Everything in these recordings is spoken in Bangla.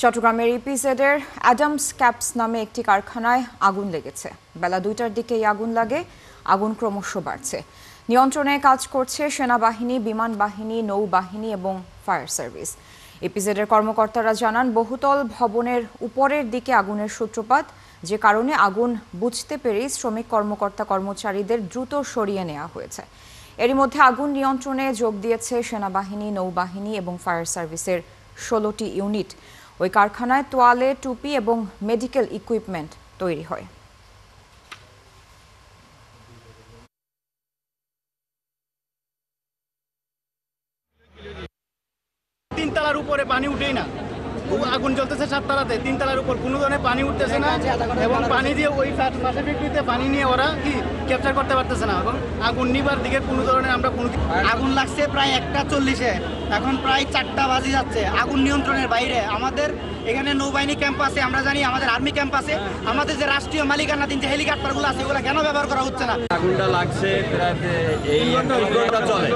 চট্টগ্রামের ইপিজেডের অ্যাডামস ক্যাপস নামে একটি কারখানায় আগুন লেগেছে। বেলা 2টার দিকে এই আগুন লাগে। আগুন ক্রমশ বাড়ছে। নিয়ন্ত্রণে কাজ করছে সেনাবাহিনী, বিমান বাহিনী, নৌবাহিনী এবং ফায়ার সার্ভিস। ইপিজেডের কর্মকর্তারা জানান, বহুতল ভবনের উপরের দিকে আগুনের সূত্রপাত, যে কারণে আগুন বুঝতে পেরেই শ্রমিক কর্মচারীদের দ্রুত সরিয়ে নেওয়া হয়েছে। এরই মধ্যে আগুন নিয়ন্ত্রণে যোগ দিয়েছে সেনাবাহিনী, নৌবাহিনী এবং ফায়ার সার্ভিসের 16টি ইউনিট। ওই কারখানায় তোয়ালে, টুপি এবং মেডিকেল ইকুইপমেন্ট তৈরি হয়। তিনতলার উপরে পানি উঠেই না, আগুন জ্বলতেছে 7 তলাতে, 3 তলার উপর কোনো ধরনের পানি উঠতেছে না এবং পানি দিয়ে ওই পাশে ফ্যাক্টরিতে পানি নিয়ে ওরা কি ক্যাপচার করতে পারতেছে না এবং আগুন নিবার দিকে কোনো ধরনের আমরা কোনো আগুন লাগছে প্রায় 1:40-এ, এখন প্রায় 4টা বাজে যাচ্ছে। আগুন নিয়ন্ত্রণের বাইরে। আমাদের এখানে নৌবাহিনী ক্যাম্প আছে, আমরা জানি আমাদের আর্মি ক্যাম্প আছে, আমাদের যে রাষ্ট্রীয় মালিকানাধীন যে হেলিকপ্টারগুলো আছে এগুলো কেন ব্যবহার করা হচ্ছে না? আগুনটা লাগছে প্রায় এই 1 ঘন্টা চলে,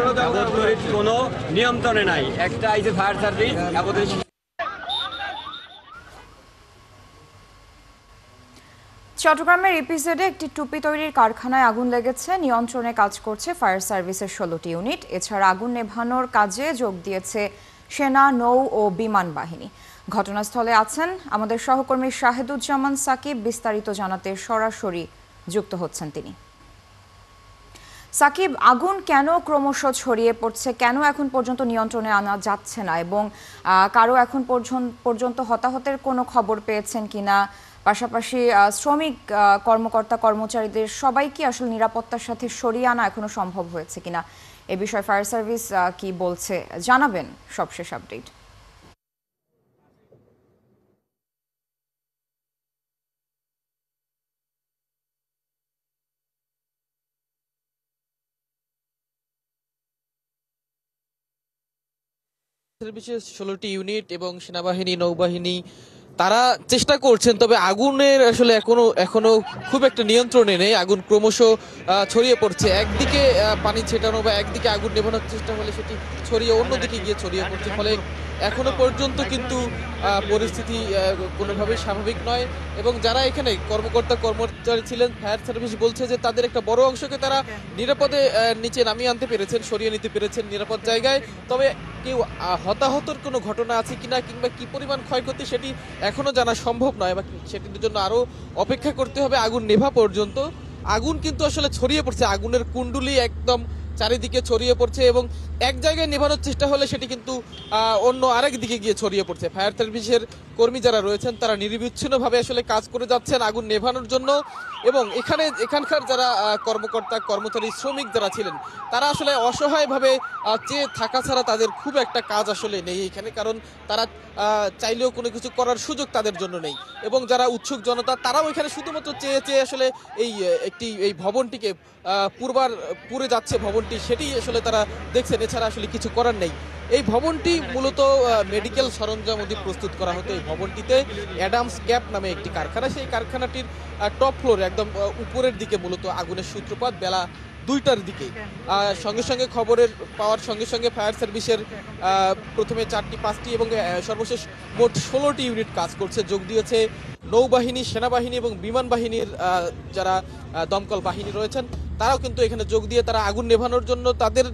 কোনো নিয়ন্ত্রণে নাই। একটা এই যে ফায়ার সার্ভিস চট্টগ্রামের ইপিজেডে একটি টুপি তৈরির কারখানায় আগুন লেগেছে। নিয়ন্ত্রণে কাজ করছে ফায়ার সার্ভিসের 16টি ইউনিট। এছাড়া আগুন নেভানোর কাজে যোগ দিয়েছে সেনা, নৌ ও বিমান বাহিনী। ঘটনাস্থলে আছেন আমাদের সহকর্মী শাহেদুজ্জামান সাকিব। বিস্তারিত জানাতে সরাসরি যুক্ত হচ্ছেন তিনি। সাকিব, আগুন কেন ক্রমশ ছড়িয়ে পড়ছে, কেন এখন পর্যন্ত নিয়ন্ত্রণে আনা যাচ্ছে না এবং কারো এখন পর্যন্ত হতাহতের কোনো খবর পেয়েছেন কিনা? পাশাপাশি শ্রমিক কর্মচারীদের সবাই কি আসলে নিরাপত্তার সাথে সরিয়ে আনা এখনো সম্ভব হয়েছে কিনা, এ বিষয়ে ফায়ার সার্ভিস কি বলছে জানাবেন সবশেষ আপডেট। বিশেষ 16টি ইউনিট এবং সেনাবাহিনী, নৌবাহিনী তারা চেষ্টা করছেন, তবে আগুনের আসলে এখনো খুব একটা নিয়ন্ত্রণে নেই। আগুন ক্রমশ ছড়িয়ে পড়ছে। একদিকে পানি ছেটানো বা একদিকে আগুন নেভানোর চেষ্টা হলে সেটি ছড়িয়ে অন্যদিকে গিয়ে ছড়িয়ে পড়ছে। ফলে এখনো পর্যন্ত কিন্তু পরিস্থিতি কোনোভাবেই স্বাভাবিক নয় এবং যারা এখানে কর্মচারী ছিলেন, ফায়ার সার্ভিস বলছে যে তাদের একটা বড় অংশকে তারা নিরাপদে নিচে নামিয়ে আনতে পেরেছেন, সরিয়ে নিতে পেরেছেন নিরাপদ জায়গায়। তবে কেউ হতাহতর কোনো ঘটনা আছে কিনা কিংবা কি পরিমাণ ক্ষয়ক্ষতি সেটি এখনো জানা সম্ভব নয়, বা সেটির জন্য আরো অপেক্ষা করতে হবে আগুন নেভা পর্যন্ত। আগুন কিন্তু আসলে ছড়িয়ে পড়ছে, আগুনের কুণ্ডুলি একদম চারিদিকে ছড়িয়ে পড়ছে এবং এক জায়গায় নেভানোর চেষ্টা হলে সেটি কিন্তু অন্য আরেক দিকে গিয়ে ছড়িয়ে পড়ছে। ফায়ার সার্ভিসের কর্মী যারা রয়েছেন তারা নিরবিচ্ছিন্নভাবে আসলে কাজ করে যাচ্ছেন আগুন নেভানোর জন্য এবং এখানকার যারা কর্মচারী, শ্রমিক যারা ছিলেন তারা আসলে অসহায়ভাবে চেয়ে থাকা ছাড়া তাদের খুব একটা কাজ আসলে নেই এখানে, কারণ তারা চাইলেও কোনো কিছু করার সুযোগ তাদের জন্য নেই এবং যারা উৎসুক জনতা তারাও এখানে শুধুমাত্র চেয়ে আসলে এই ভবনটিকে পুড়ে যাচ্ছে ভবনটি, সেটি আসলে তারা দেখছেন, এছাড়া আসলে কিছু করার নেই। এই ভবনটি মূলত মেডিকেল সরঞ্জাম প্রস্তুত করা হতো। এই ভবনটিতে অ্যাডামস ক্যাপ নামে একটি কারখানা, সেই কারখানাটির টপ ফ্লোরে একদম উপরের দিকে মূলত আগুনের সূত্রপাত বেলা 2টার দিকে। সঙ্গে সঙ্গে খবরের পাওয়ার সঙ্গে সঙ্গে ফায়ার সার্ভিসের প্রথমে 4টি, 5টি এবং সর্বশেষ মোট 16টি ইউনিট কাজ করছে। যোগ দিয়েছে নৌবাহিনী, সেনাবাহিনী এবং বিমান বাহিনীর যারা দমকল বাহিনী রয়েছেন তারাও কিন্তু এখানে যোগ দিয়ে তারা আগুন নেভানোর জন্য তাদের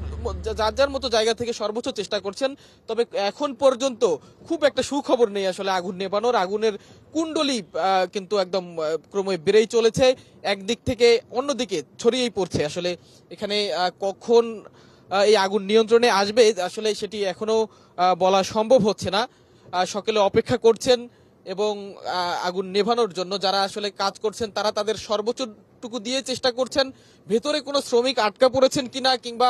যার মতো জায়গা থেকে সর্বোচ্চ চেষ্টা করছেন। তবে এখন পর্যন্ত খুব একটা সুখবর নেই আসলে আগুন নেভানোর। আগুনের কুণ্ডলি কিন্তু একদম ক্রমে বেড়েই চলেছে, একদিক থেকে অন্যদিকে ছড়িয়েই পড়ছে। আসলে এখানে কখন এই আগুন নিয়ন্ত্রণে আসবে আসলে সেটি এখনো বলা সম্ভব হচ্ছে না। সকলে অপেক্ষা করছেন এবং আগুন নেভানোর জন্য যারা আসলে কাজ করছেন তারা তাদের সর্বোচ্চটুকু দিয়ে চেষ্টা করছেন। ভেতরে কোনো শ্রমিক আটকা পড়েছেন কিনা কিংবা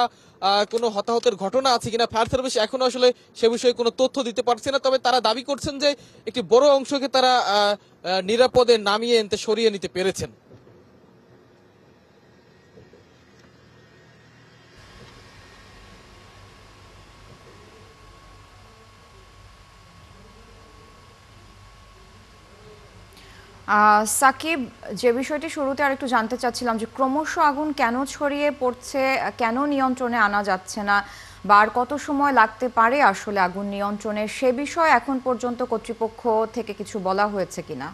কোনো হতাহতের ঘটনা আছে কিনা ফায়ার সার্ভিস এখনো আসলে সে বিষয়ে কোনো তথ্য দিতে পারছে না। তবে তারা দাবি করছেন যে একটি বড় অংশকে তারা নিরাপদে নামিয়ে এনতে সরিয়ে নিতে পেরেছেন। সাকিব, যে বিষয়টি শুরুতে আরেকটু জানতে চাচ্ছিলাম যে ক্রমশ আগুন কেন ছড়িয়ে পড়ছে, কেন নিয়ন্ত্রণে আনা যাচ্ছে না, বা আর কত সময় লাগতে পারে আসলে আগুন নিয়ন্ত্রণে, সে বিষয়ে এখন পর্যন্ত কর্তৃপক্ষ থেকে কিছু বলা হয়েছে কিনা?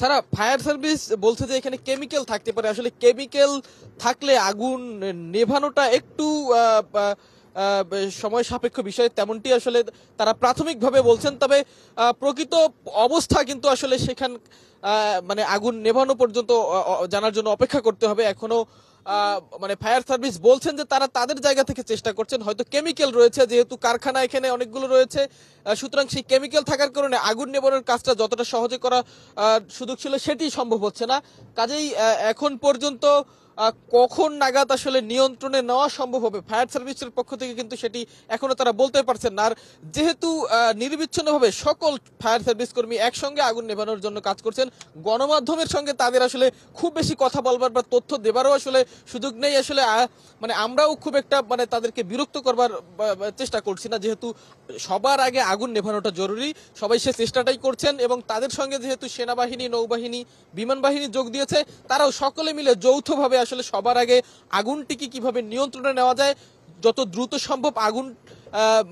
সারা ফায়ার সার্ভিস বলছে যে এখানে কেমিক্যাল থাকতে পারে। আসলে কেমিক্যাল থাকলে আগুন নেভানোটা একটু সময় সাপেক্ষ বিষয়, তেমনটি আসলে তারা প্রাথমিকভাবে বলছেন। তবে প্রকৃত অবস্থা কিন্তু আসলে সেখান মানে আগুন নেভানো পর্যন্ত জানার জন্য অপেক্ষা করতে হবে। এখনো মানে ফায়ার সার্ভিস বলছেন যে তারা তাদের জায়গা থেকে চেষ্টা করছেন, হয়তো কেমিক্যাল রয়েছে, যেহেতু কারখানা এখানে অনেকগুলো রয়েছে, সুতরাং সেই কেমিক্যাল থাকার কারণে আগুন নেভানোর কাজটা যতটা সহজে করা সুযোগ ছিল সেটি সম্ভব হচ্ছে না। কাজেই এখন পর্যন্ত কখন নাগাদ আসলে নিয়ন্ত্রণে নেওয়া সম্ভব হবে ফায়ার সার্ভিসের পক্ষ থেকে কিন্তু সেটি এখনো তারা বলতে পারছেন না। আর যেহেতু নির্বিচ্ছিন্নভাবে সকল ফায়ার সার্ভিস কর্মী একসঙ্গে আগুন নেভানোর জন্য কাজ করছেন, গণমাধ্যমের সঙ্গে তাদের আসলে খুব বেশি কথা বলবার বা তথ্য দেবারও আসলে সুযোগ নেই। আসলে মানে আমরাও খুব একটা মানে তাদেরকে বিরক্ত করবার চেষ্টা করছি না, যেহেতু সবার আগে আগুন নেভানোটা জরুরি, সবাই সে চেষ্টাটাই করছেন। এবং তাদের সঙ্গে যেহেতু সেনাবাহিনী, নৌবাহিনী, বিমান বাহিনী যোগ দিয়েছে, তারাও সকলে মিলে যৌথভাবে আসলে সবার আগে আগুনটিকে কিভাবে নিয়ন্ত্রণে নেওয়া যায়, যত দ্রুত সম্ভব আগুন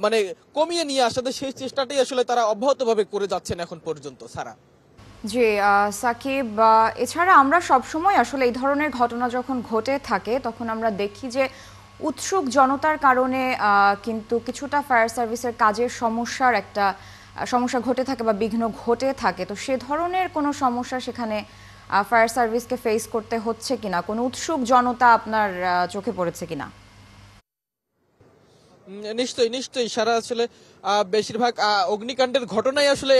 মানে কমিয়ে নিয়ে আসাতে সেই চেষ্টাটাই আসলে তারা অব্যাহতভাবে করে যাচ্ছেন এখন পর্যন্ত। সারা জি সাকিব, এছাড়া আমরা সবসময় আসলে এই ধরনের ঘটনা যখন ঘটে থাকে তখন আমরা দেখি যে উৎসুক জনতার কারণে কিন্তু কিছুটা ফায়ার সার্ভিসের কাজের সমস্যা ঘটে থাকে বা বিঘ্ন ঘটে থাকে। তো সে ধরনের কোনো সমস্যা সেখানে ফায়ার সার্ভিসকে ফেস করতে হচ্ছে কিনা, কোনো উৎসুক জনতা আপনার চোখে পড়েছে কিনা? নিশ্চয়ই নিশ্চয়ই সারা আসলে বেশিরভাগ অগ্নিকাণ্ডের ঘটনায় আসলে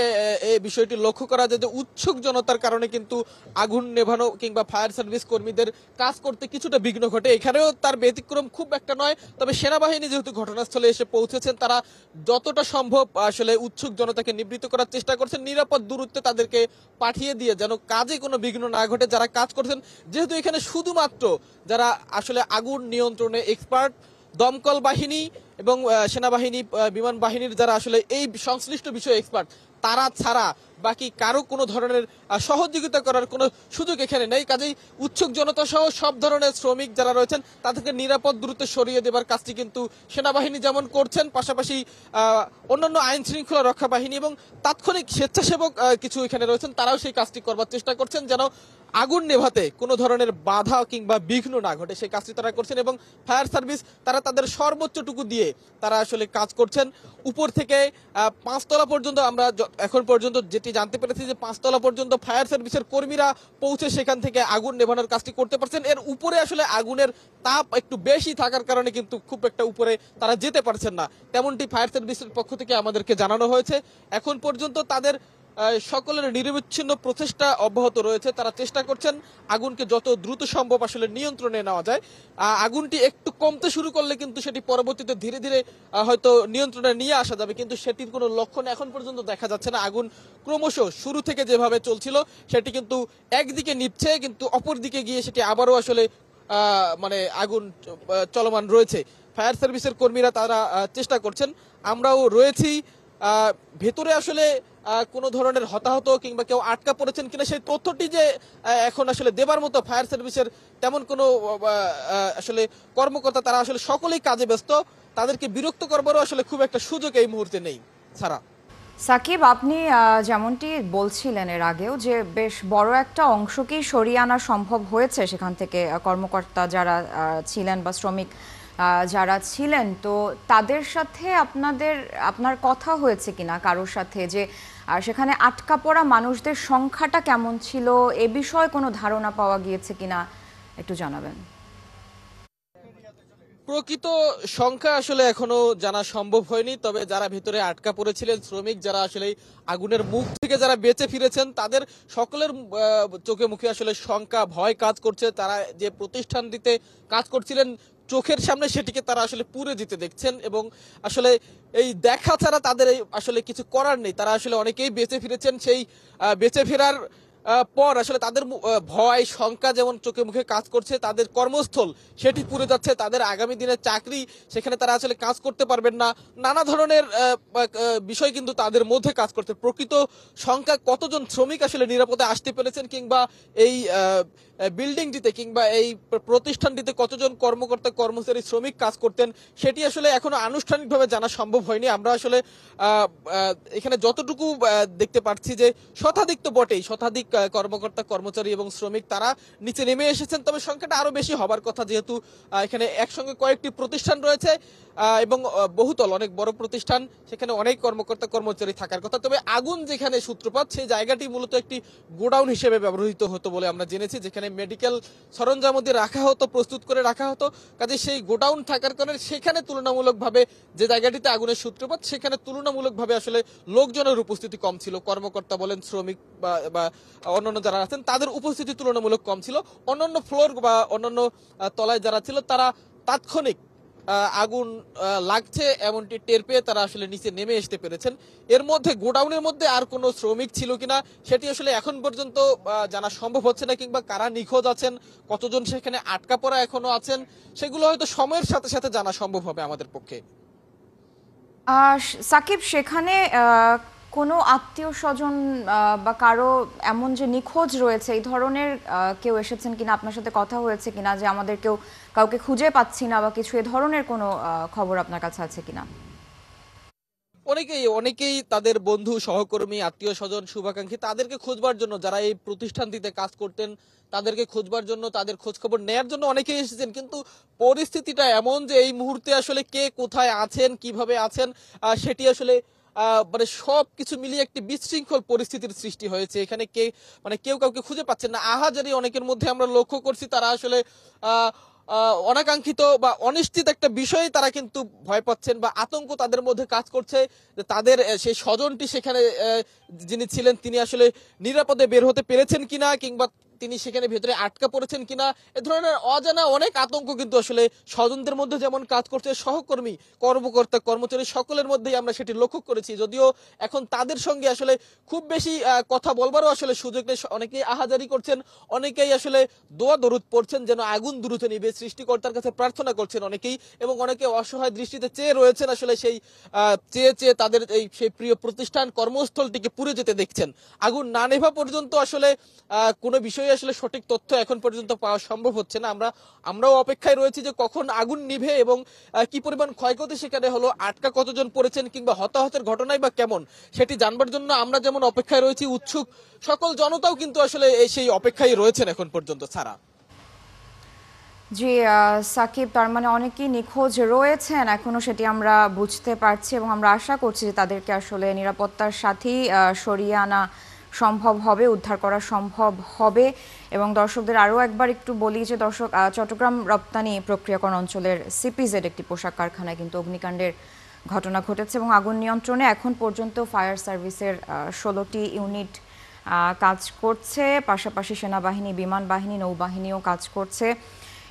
এই বিষয়টি লক্ষ্য করা যায় যে উৎসুক জনতার কারণে কিন্তু আগুন নেভানো কিংবা ফায়ার সার্ভিস কর্মীদের কাজ করতে কিছুটা বিঘ্ন ঘটে। এখানেও তার ব্যতিক্রম খুব একটা নয়, তবে সেনাবাহিনী যেহেতু ঘটনাস্থলে এসে পৌঁছেছেন, তারা যতটা সম্ভব আসলে উৎসুক জনতাকে নিবৃত্ত করার চেষ্টা করছেন, নিরাপদ দূরত্বে তাদেরকে পাঠিয়ে দিয়ে যেন কাজে কোনো বিঘ্ন না ঘটে। যারা কাজ করছেন, যেহেতু এখানে শুধুমাত্র যারা আসলে আগুন নিয়ন্ত্রণে এক্সপার্ট, দমকল বাহিনী এবং সেনাবাহিনী, বিমান বাহিনীর যারা আসলে এই সংশ্লিষ্ট বিষয়ে এক্সপার্ট, তারা ছাড়া বাকি কারো কোনো ধরনের সহযোগিতা করার কোনো সুযোগ এখানে নেই। কাজেই উৎসুক জনতা সহ সব ধরনের শ্রমিক যারা রয়েছেন তাদেরকে নিরাপদ দূরত্বে সরিয়ে দেবার কাজটি কিন্তু সেনাবাহিনী যেমন করছেন, পাশাপাশি অন্যান্য আইন শৃঙ্খলা রক্ষা বাহিনী এবং তাৎক্ষণিক স্বেচ্ছাসেবক কিছু এখানে রয়েছেন, তারাও সেই কাজটি করবার চেষ্টা করছেন যেন আগুন নেভাতে কোনো ধরনের বাধা কিংবা বিঘ্ন না ঘটে, সেই কাজটি তারা করছেন। এবং ফায়ার সার্ভিস তারা তাদের সর্বোচ্চটুকু দিয়ে তারা আসলে কাজ করছেন। উপর থেকে 5 তলা পর্যন্ত আমরা এখন পর্যন্ত যেটি জানতে পেরেছি যে 5 তলা পর্যন্ত ফায়ার সার্ভিসের কর্মীরা পৌঁছে সেখান থেকে আগুন নেভানোর কাজটি করতে পারছেন। এর উপরে আসলে আগুনের তাপ একটু বেশি থাকার কারণে কিন্তু খুব একটা উপরে তারা যেতে পারছেন না, তেমনটি ফায়ার সার্ভিসের পক্ষ থেকে আমাদেরকে জানানো হয়েছে। এখন পর্যন্ত তাদের সকলের নিরবিচ্ছিন্ন প্রচেষ্টা অব্যাহত রয়েছে, তারা চেষ্টা করছেন আগুনকে যত দ্রুত সম্ভব আসলে নিয়ন্ত্রণে নেওয়া যায়। আগুনটি একটু কমতে শুরু করলে কিন্তু সেটি পরবর্তীতে ধীরে ধীরে হয়তো নিয়ন্ত্রণে নিয়ে আসা যাবে, কিন্তু সেটির কোনো লক্ষণ এখন পর্যন্ত দেখা যাচ্ছে না। আগুন ক্রমশ শুরু থেকে যেভাবে চলছিল সেটি কিন্তু একদিকে নিভছে, কিন্তু অপর দিকে গিয়ে সেটি আবারও আসলে মানে আগুন চলমান রয়েছে। ফায়ার সার্ভিসের কর্মীরা তারা চেষ্টা করছেন, আমরাও রয়েছি। ভেতরে আসলে কোনো ধরনের হতাহত কিংবা কেউ আটকা পড়েছেন কিনা সেই তথ্যটি যে এখন আসলে দেবার মতো ফায়ার সার্ভিসের তেমন কোনো আসলে কর্মকর্তা, তারা আসলে সকলেই কাজে ব্যস্ত, তাদেরকে বিরক্ত করবারও আসলে খুব একটা সুযোগ এই মুহূর্তে নেই। ছাড়া সাকিব, আপনি যেমনটি বলছিলেন এর আগেও যে বেশ বড় একটা অংশকেই সরিয়ে আনা সম্ভব হয়েছে সেখান থেকে, কর্মকর্তা যারা ছিলেন বা শ্রমিক যারা ছিলেন, তো তাদের সাথে আপনার কথা হয়েছে কিনা কারোর সাথে, যে সেখানে আটকা পড়া মানুষদের সংখ্যাটা কেমন ছিল, এ বিষয়ে কোনো ধারণা পাওয়া গিয়েছে কিনা একটু জানাবেন। প্রকৃত সংখ্যা আসলে এখনো জানা সম্ভব হয়নি, তবে যারা ভিতরে আটকা পড়েছিলেন, শ্রমিক যারা আসলে আগুনের মুখ থেকে যারা বেঁচে ফিরেছেন, তাদের সকলের চোখে মুখে আসলে শঙ্কা, ভয় কাজ করছে। তারা যে প্রতিষ্ঠানটিতে কাজ করছিলেন চোখের সামনে সেটিকে তারা আসলে পুড়ে যেতে দেখছেন, এবং আসলে এই দেখা ছাড়া তাদের আসলে কিছু করার নেই। তারা আসলে অনেকেই বেঁচে ফিরেছেন, সেই বেঁচে ফেরার পর আসলে তাদের ভয় শঙ্কা যেমন চোখে মুখে কাজ করছে, তাদের কর্মস্থল সেটি পুড়ে যাচ্ছে, তাদের আগামী দিনের চাকরি সেখানে তারা আসলে কাজ করতে পারবেন না, নানা ধরনের বিষয় কিন্তু তাদের মধ্যে কাজ করছে। প্রকৃত সংখ্যা কতজন শ্রমিক আসলে নিরাপদে আসতে পেরেছেন কিংবা এই বিল্ডিংটিতে কিংবা এই প্রতিষ্ঠানটিতে কতজন কর্মকর্তা কর্মচারী শ্রমিক কাজ করতেন সেটি আসলে এখনো আনুষ্ঠানিকভাবে জানা সম্ভব হয়নি। আমরা আসলে এখানে যতটুকু দেখতে পাচ্ছি যে শতাধিক তো বটেই, শতাধিক কর্মকর্তা কর্মচারী এবং শ্রমিক তারা নিচে নেমে এসেছেন, তবে সংখ্যাটা আরো বেশি হবার কথা যেহেতু এখানে একসঙ্গে কয়েকটি প্রতিষ্ঠান রয়েছে এবং বহুতল অনেক বড় প্রতিষ্ঠান, সেখানে অনেক কর্মকর্তা কর্মচারী থাকার কথা। তবে আগুন যেখানে সূত্রপাত সেই জায়গাটি মূলত একটি গোডাউন হিসেবে ব্যবহৃত হতো বলে আমরা জেনেছি, যেখানে মেডিকেল সরঞ্জামাদি রাখা হতো, প্রস্তুত করে রাখা হতো। কাজে সেই গোডাউন থাকার কারণে সেখানে তুলনামূলকভাবে যে জায়গাটিতে আগুনের সূত্রপাত সেখানে তুলনামূলকভাবে আসলে লোকজনের উপস্থিতি কম ছিল, কর্মকর্তা বলেন শ্রমিক বা অন্যান্য যারা আছেন তাদের উপস্থিতি তুলনামূলক কম ছিল। অন্যান্য ফ্লোর বা অন্যান্য তলায় যারা ছিল তারা তাৎক্ষণিক আগুন লাগছে এমনটি টের পেয়ে তারা আসলে নিচে নেমে আসতে পেরেছেন। এর মধ্যে গোডাউনের মধ্যে আর কোনো শ্রমিক ছিল কিনা সেটি আসলে এখন পর্যন্ত জানা সম্ভব হচ্ছে না, কিংবা কারা নিখোঁজ আছেন, কতজন সেখানে আটকা পড়া এখনো আছেন সেগুলো হয়তো সময়ের সাথে সাথে জানা সম্ভব হবে আমাদের পক্ষে। সাকিব, সেখানে কোনো আত্মীয় স্বজন বা কারো এমন যে নিখোঁজ রয়েছে এই ধরনের কেউ এসেছেন কিনা, আপনার সাথে কথা হয়েছে কিনা যে আমাদের কাউকে খুঁজে পাচ্ছি না বা কিছু এ ধরনের কোনো খবর আপনার কাছে আছে কিনা? অনেকেই তাদের বন্ধু সহকর্মী আত্মীয় স্বজন শুভাকাঙ্ক্ষী তাদেরকে খোঁজবার জন্য, যারা এই প্রতিষ্ঠানটিতে কাজ করতেন তাদেরকে খোঁজবার জন্য, তাদের খোঁজ খবর নেয়ার জন্য অনেকেই এসেছেন, কিন্তু পরিস্থিতিটা এমন যে এই মুহূর্তে আসলে কে কোথায় আছেন কিভাবে আছেন সেটি আসলে মানে সবকিছু মিলিয়ে একটি বিশৃঙ্খল পরিস্থিতির সৃষ্টি হয়েছে। এখানে কেউ কাউকে খুঁজে পাচ্ছেন না। আহাজারি অনেকের মধ্যে আমরা লক্ষ্য করছি, তারা আসলে অনাকাঙ্ক্ষিত বা অনিশ্চিত একটা বিষয়ে তারা কিন্তু ভয় পাচ্ছেন বা আতঙ্ক তাদের মধ্যে কাজ করছে যে তাদের সেই স্বজনটি সেখানে যিনি ছিলেন তিনি আসলে নিরাপদে বের হতে পেরেছেন কিনা, কিংবা তিনি সেখানে ভেতরে আটকা পড়েছেন কিনা, এ ধরনের অজানা অনেক আতঙ্ক কিন্তু আসলে স্বজনদের মধ্যে যেমন কাজ করছে, সহকর্মী কর্মকর্তা কর্মচারী সকলের মধ্যেই আমরা সেটি লক্ষ্য করেছি। যদিও এখন তাদের সঙ্গে আসলে খুব বেশি কথা বলবারও আসলে সুযোগ নেই, অনেকেই আহাজারি করছেন, অনেকেই আসলে দোয়া দরুদ পড়ছেন যেন আগুন দ্রুত নিবে, সৃষ্টিকর্তার কাছে প্রার্থনা করছেন অনেকেই, এবং অনেকে অসহায় দৃষ্টিতে চেয়ে রয়েছেন আসলে সেই চেয়ে তাদের সেই প্রিয় প্রতিষ্ঠান কর্মস্থলটিকে পুড়ে যেতে দেখছেন। আগুন না নেভা পর্যন্ত আসলে কোনো বিষয়ে আসলে সঠিক তথ্য এখন পর্যন্ত পাওয়া সম্ভব হচ্ছে না। আমরাও অপেক্ষায় রয়েছি যে কখন আগুন নিভে এবং কি পরিমাণ ক্ষয়ক্ষতি সেখানে হলো, আটকা কতজন পড়েছেন কিংবা হতাহতের ঘটনাই বা কেমন সেটি জানবার জন্য আমরা যেমন অপেক্ষায় রয়েছি, উৎসুক সকল জনতাও কিন্তু আসলে সেই অপেক্ষায় রয়েছেন এখন পর্যন্ত। ছাড়া জি সাকিব, তার মানে অনেকেই নিখোঁজ রয়েছেন এখনো, সেটি আমরা বুঝতে পারছি এবং আমরা আশা করছি যে তাদেরকে আসলে নিরাপত্তার সাথেই সরিয়ে আনা সম্ভব হবে, উদ্ধার করা সম্ভব হবে। এবং দর্শকদের আরও একবার একটু বলি যে দর্শক, চট্টগ্রাম রপ্তানি প্রক্রিয়াকরণ অঞ্চলের সিপিজেড একটি পোশাক কারখানায় কিন্তু অগ্নিকাণ্ডের ঘটনা ঘটেছে এবং আগুন নিয়ন্ত্রণে এখন পর্যন্ত ফায়ার সার্ভিসের 16টি ইউনিট কাজ করছে, পাশাপাশি সেনাবাহিনী, বিমান বাহিনী, নৌবাহিনীও কাজ করছে।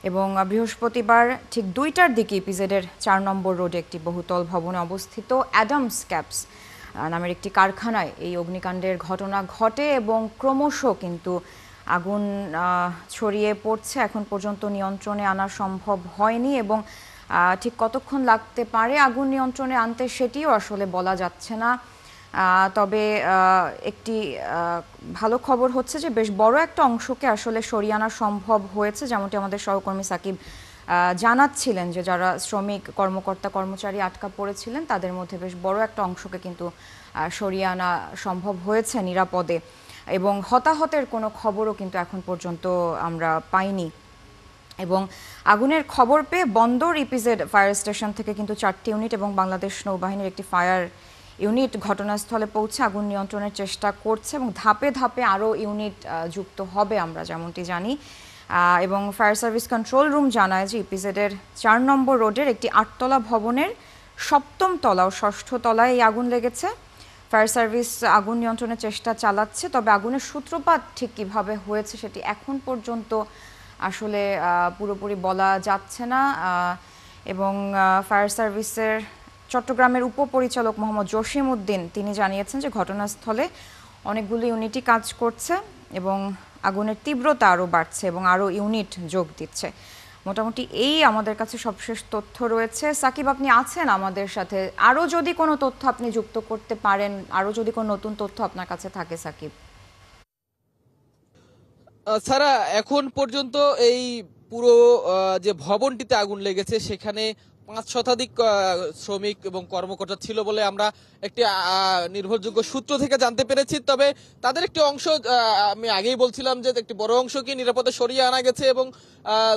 এবং বৃহস্পতিবার ঠিক 2টার দিকে ইপিজেডের 4 নম্বর রোডে একটি বহুতল ভবনে অবস্থিত অ্যাডামস ক্যাপস নামের একটি কারখানায় এই অগ্নিকাণ্ডের ঘটনা ঘটে এবং ক্রমশ কিন্তু আগুন ছড়িয়ে পড়ছে। এখন পর্যন্ত নিয়ন্ত্রণে আনা সম্ভব হয়নি এবং ঠিক কতক্ষণ লাগতে পারে আগুন নিয়ন্ত্রণে আনতে সেটিও আসলে বলা যাচ্ছে না। তবে একটি ভালো খবর হচ্ছে যে বেশ বড় একটা অংশকে আসলে সরিয়ে আনা সম্ভব হয়েছে, যেমনটি আমাদের সহকর্মী সাকিব জানাচ্ছিলেন যে যারা শ্রমিক কর্মকর্তা কর্মচারী আটকা পড়েছিলেন তাদের মধ্যে বেশ বড় একটা অংশকে কিন্তু সরিয়ে আনা সম্ভব হয়েছে নিরাপদে, এবং হতাহতের কোনো খবরও কিন্তু এখন পর্যন্ত আমরা পাইনি। এবং আগুনের খবর পেয়ে বন্দর ইপিজেড ফায়ার স্টেশন থেকে কিন্তু 4টি ইউনিট এবং বাংলাদেশ নৌবাহিনীর একটি ফায়ার ইউনিট ঘটনাস্থলে পৌঁছে আগুন নিয়ন্ত্রণের চেষ্টা করছে এবং ধাপে ধাপে আরও ইউনিট যুক্ত হবে আমরা যেমনটি জানি। এবং ফায়ার সার্ভিস কন্ট্রোল রুম জানায় যে ইপিজেডের 4 নম্বর রোডের একটি 8তলা ভবনের 7ম তলা ও 6ষ্ঠ তলায় এই আগুন লেগেছে। ফায়ার সার্ভিস আগুন নিয়ন্ত্রণের চেষ্টা চালাচ্ছে, তবে আগুনের সূত্রপাত ঠিক কীভাবে হয়েছে সেটি এখন পর্যন্ত আসলে পুরোপুরি বলা যাচ্ছে না। এবং ফায়ার সার্ভিসের চট্টগ্রামের উপপরিচালক মোহাম্মদ জসিম উদ্দিন তিনি জানিয়েছেন যে ঘটনাস্থলে অনেকগুলো ইউনিটই কাজ করছে এবং আগুনের তীব্রতা আরও বাড়ছে এবং আরও ইউনিট যোগ দিচ্ছে। মোটামুটি এই আমাদের কাছে সবশেষ তথ্য রয়েছে। সাকিব, আপনি আছেন আমাদের সাথে, আরও যদি কোনো তথ্য আপনি যুক্ত করতে পারেন, আরও যদি কোনো নতুন তথ্য আপনার কাছে থাকে সাকিব। ছাড়া এখন পর্যন্ত এই পুরো যে ভবনটিতে আগুন লেগেছে সেখানে 5 শতাধিক শ্রমিক এবং কর্মকর্তা ছিল বলে আমরা একটি নির্ভরযোগ্য সূত্র থেকে জানতে পেরেছি। তবে তাদের একটি অংশ, আমি আগেই বলছিলাম যে একটি বড় অংশকে নিরাপদে সরিয়ে আনা গেছে এবং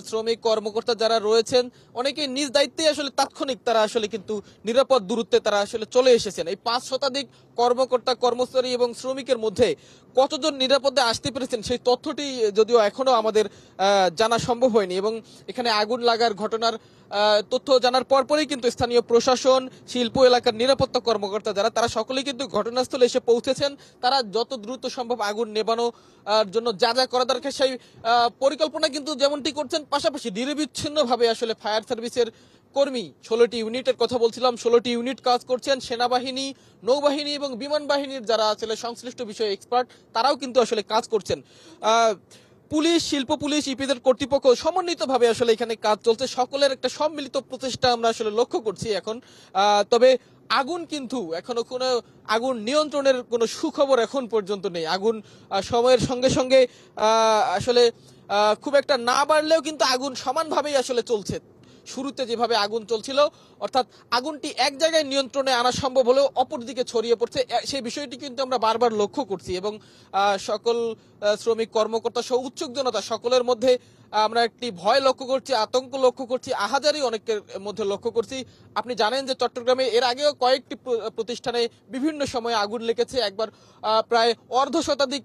শ্রমিক কর্মকর্তা যারা রয়েছেন অনেকেই নিজ দায়িত্বে আসলে তাৎক্ষণিক তারা আসলে কিন্তু নিরাপদ দূরত্বে তারা আসলে চলে এসেছেন। এই 5 শতাধিক কর্মকর্তা, কর্মচারী এবং শ্রমিকের মধ্যে কতজন নিরাপদে আসতে পেরেছেন সেই তথ্যটি যদিও এখনো আমাদের জানা সম্ভব হয়নি। এবং এখানে আগুন লাগার ঘটনার তথ্য জানার পরপরই কিন্তু স্থানীয় প্রশাসন, শিল্প এলাকার নিরাপত্তা কর্মকর্তা যারা, তারা সকলেই কিন্তু ঘটনাস্থলে এসে পৌঁছেছেন। তারা যত দ্রুত সম্ভব আগুন নেভানোর জন্য যা যা করা দরকার সেই পরিকল্পনা কিন্তু যেমনটি করছেন, পাশাপাশি নিরবিচ্ছিন্নভাবে আসলে ফায়ার সার্ভিসের কর্মী 16টি ইউনিটের কথা বলছিলাম, 16টি ইউনিট কাজ করছেন। সেনাবাহিনী, নৌবাহিনী এবং বিমান বাহিনীর যারা আসলে সংশ্লিষ্ট বিষয়ে এক্সপার্ট তারাও কিন্তু আসলে কাজ করছেন। পুলিশ, শিল্প পুলিশ, ইপিজেড কর্তৃপক্ষ সমন্বিতভাবে আসলে এখানে কাজ চলছে। সকলের একটা সম্মিলিত প্রচেষ্টা আমরা আসলে লক্ষ্য করছি এখন। তবে আগুন কিন্তু এখনো কোনো আগুন নিয়ন্ত্রণের কোনো সুখবর এখন পর্যন্ত নেই। আগুন সময়ের সঙ্গে সঙ্গে আসলে খুব একটা না বাড়লেও কিন্তু আগুন সমানভাবেই আসলে চলছে। শুরুতে যেভাবে আগুন চলছিল, অর্থাৎ আগুনটি এক জায়গায় নিয়ন্ত্রণে আনা সম্ভব হলেও অপরদিকে ছড়িয়ে পড়ছে, সেই বিষয়টি কিন্তু আমরা বারবার লক্ষ্য করছি। এবং সকল শ্রমিক কর্মকর্তা সহ উৎসুক জনতা সকলের মধ্যে আমরা একটি ভয় লক্ষ্য করছি, আতঙ্ক লক্ষ্য করছি, আহাজারি অনেকের মধ্যে লক্ষ্য করছি। আপনি জানেন যে চট্টগ্রামে এর আগেও কয়েকটি প্রতিষ্ঠানে বিভিন্ন সময়ে আগুন লেগেছে, একবার প্রায় অর্ধ শতাধিক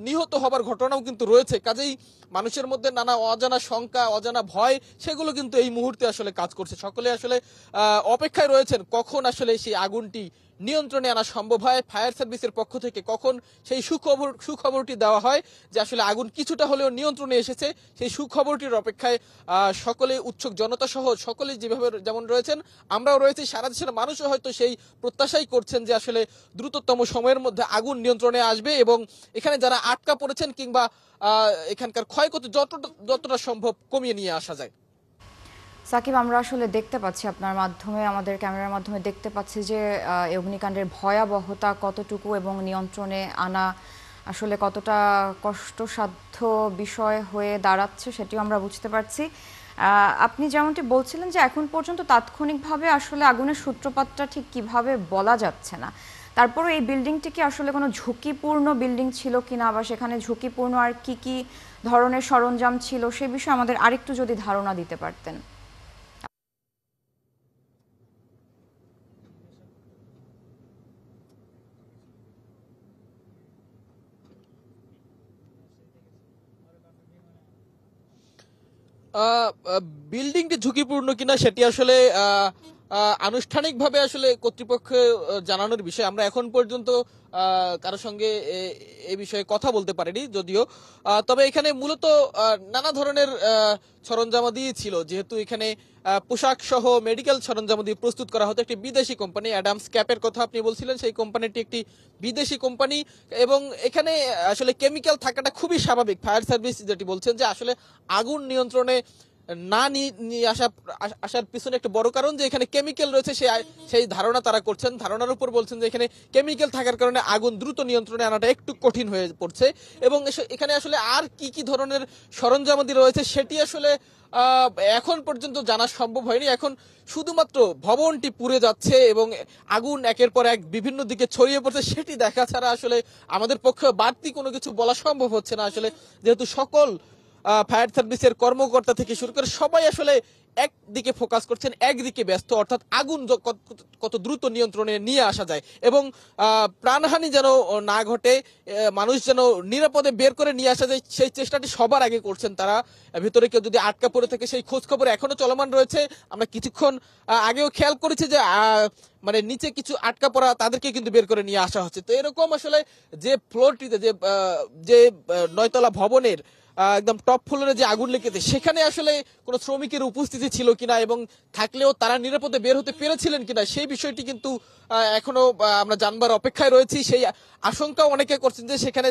নিহত হবার ঘটনাও কিন্তু রয়েছে। কাজেই মানুষের মধ্যে নানা অজানা শঙ্কা, অজানা ভয়, সেগুলো কিন্তু এই মুহূর্তে আসলে কাজ করছে। সকলে আসলে অপেক্ষায় রয়েছেন কখন আসলে সেই আগুনটি নিয়ন্ত্রণে আনা সম্ভব হয়, ফায়ার সার্ভিসের পক্ষ থেকে কখন সেই সুখবরটি দেওয়া হয় যে আসলে আগুন কিছুটা হলেও নিয়ন্ত্রণে এসেছে। সেই সুখবরটির অপেক্ষায় সকলে, উৎসুক জনতা সহ সকলে যেভাবে যেমন রয়েছেন, আমরাও রয়েছি। সারা দেশের মানুষও হয়তো সেই প্রত্যাশাই করছেন যে আসলে দ্রুততম সময়ের মধ্যে আগুন নিয়ন্ত্রণে আসবে এবং এখানে যারা আটকা পড়েছেন কিংবা এখানকার ক্ষয়ক্ষতি যতটা সম্ভব কমিয়ে নিয়ে আসা যায়। সাকিব, আমরা আসলে দেখতে পাচ্ছি আপনার মাধ্যমে, আমাদের ক্যামেরার মাধ্যমে দেখতে পাচ্ছি যে এই অগ্নিকাণ্ডের ভয়াবহতা কতটুকু এবং নিয়ন্ত্রণে আনা আসলে কতটা কষ্টসাধ্য বিষয় হয়ে দাঁড়াচ্ছে সেটিও আমরা বুঝতে পারছি। আপনি যেমনটি বলছিলেন যে এখন পর্যন্ত তাৎক্ষণিকভাবে আসলে আগুনের সূত্রপাতটা ঠিক কিভাবে বলা যাচ্ছে না, তারপরে এই বিল্ডিংটি কি আসলে কোনো ঝুঁকিপূর্ণ বিল্ডিং ছিল কিনা বা সেখানে ঝুঁকিপূর্ণ আর কি কি ধরনের সরঞ্জাম ছিল সে বিষয়ে আমাদের আরেকটু যদি ধারণা দিতে পারতেন। বিল্ডিংটি ঝুঁকিপূর্ণ কিনা সেটি আসলে আনুষ্ঠানিকভাবে আসলে কর্তৃপক্ষ জানানোর বিষয়। আমরা এখন পর্যন্ত কারোর সঙ্গে এই বিষয়ে কথা বলতে পারিনি যদিও। তবে এখানে মূলত নানা ধরনের সরঞ্জামাদি ছিল, যেহেতু এখানে পোশাক সহ মেডিকেল সরঞ্জামাদি প্রস্তুত করা হতো। একটি বিদেশি কোম্পানি, অ্যাডামস ক্যাপের কথা আপনি বলছিলেন, সেই কোম্পানিটি একটি বিদেশি কোম্পানি এবং এখানে আসলে কেমিক্যাল থাকাটা খুবই স্বাভাবিক। ফায়ার সার্ভিস যেটি বলছেন যে আসলে আগুন নিয়ন্ত্রণে না নিয়ে আসার পিছনে একটা বড় কারণ যে এখানে কেমিক্যাল রয়েছে, সেই ধারণা তারা করছেন। ধারণার উপর বলছেন যে এখানে কেমিক্যাল থাকার কারণে আগুন দ্রুত নিয়ন্ত্রণে আনাটা একটু কঠিন হয়ে পড়ছে এবং এখানে আসলে আর কি কি ধরনের সরঞ্জামাদি রয়েছে সেটি আসলে এখন পর্যন্ত জানা সম্ভব হয়নি। এখন শুধুমাত্র ভবনটি পুড়ে যাচ্ছে এবং আগুন একের পর এক বিভিন্ন দিকে ছড়িয়ে পড়ছে সেটি দেখা ছাড়া আসলে আমাদের পক্ষে বাড়তি কোনো কিছু বলা সম্ভব হচ্ছে না। আসলে যেহেতু সকল ফায়ার সার্ভিসের কর্মকর্তা থেকে শুরু করে সবাই আসলে একদিকে ফোকাস করছেন, একদিকে ব্যস্ত, অর্থাৎ আগুন কত দ্রুত নিয়ন্ত্রণে নিয়ে আসা যায় এবং প্রাণহানি যেন না ঘটে, মানুষ যেন নিরাপদে বের করে নিয়ে আসা যায় সেই চেষ্টাটি সবার আগে করছেন তারা। ভিতরে কেউ যদি আটকা পড়ে থাকে সেই খোঁজ খবর এখনো চলমান রয়েছে। আমরা কিছুক্ষণ আগেও খেয়াল করেছি যে মানে নিচে কিছু আটকা পড়া তাদেরকে কিন্তু বের করে নিয়ে আসা হচ্ছে। তো এরকম আসলে যে ফ্লোরটিতে যে 9তলা ভবনের একদম টপ ফ্লোরে যে আগুন লেগেছে সেখানে আসলে কোনো শ্রমিকের উপস্থিতি ছিল কিনা এবং থাকলেও তারা নিরাপদে বের হতে পেরেছিলেন কিনা সেই বিষয়টি কিন্তু এখনো আমরা জানবার অপেক্ষায় রয়েছি। সেই আশঙ্কাও অনেকে করছেন যে সেখানে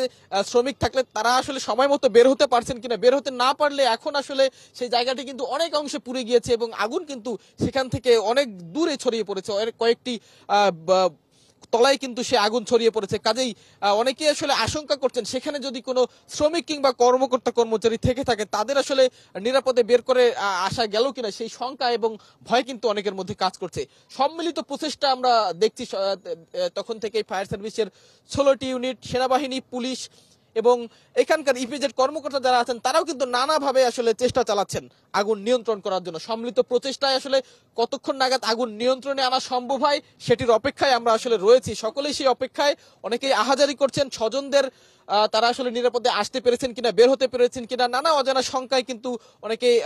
শ্রমিক থাকলে তারা আসলে সময় মতো বের হতে পারছেন কিনা, বের হতে না পারলে এখন আসলে সেই জায়গাটি কিন্তু অনেক অংশে পুড়ে গিয়েছে এবং আগুন কিন্তু সেখান থেকে অনেক দূরে ছড়িয়ে পড়েছে, কয়েকটি তলায় কিন্তু সে আগুন ছড়িয়ে পড়েছে। কাজেই অনেকে আসলে আশঙ্কা করছেন সেখানে যদি কোনো শ্রমিক কিংবা কর্মকর্তা কর্মচারী থেকে থাকে তাদের আসলে নিরাপদে বের করে আসা গেল কিনা সেই শঙ্কা এবং ভয় কিন্তু অনেকের মধ্যে কাজ করছে। সম্মিলিত প্রচেষ্টা আমরা দেখছি তখন থেকে ফায়ার সার্ভিসের 16টি ইউনিট, সেনাবাহিনী, পুলিশ এবং এখানকার ইপিজেড কর্মকর্তা যারা আছেন তারাও কিন্তু নানাভাবে আসলে চেষ্টা চালাচ্ছেন আগুন নিয়ন্ত্রণ করার জন্য। সম্মিলিত প্রচেষ্টায় আসলে কতক্ষণ নাগাদ আগুন নিয়ন্ত্রণে আনা সম্ভব হয় সেটির অপেক্ষায় আমরা আসলে রয়েছি। সকলেই সেই অপেক্ষায়, অনেকেই আহাজারি করছেন স্বজনদের, তারা আসলে নিরাপদে আসতে পেরেছেন কিনা, বের হতে পেরেছেন কিনা, নানা অজানা শঙ্কায় কিন্তু অনেকেই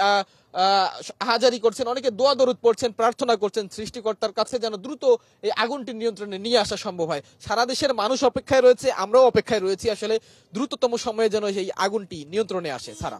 আহাজারি করছেন, অনেকে দোয়া দরুদ পড়ছেন, প্রার্থনা করছেন সৃষ্টিকর্তার কাছে যেন দ্রুত এই আগুনটি নিয়ন্ত্রণে নিয়ে আসা সম্ভব হয়। সারা দেশের মানুষ অপেক্ষায় রয়েছে, আমরাও অপেক্ষায় রয়েছি আসলে দ্রুততম সময়ে যেন এই আগুনটি নিয়ন্ত্রণে আসে। সারা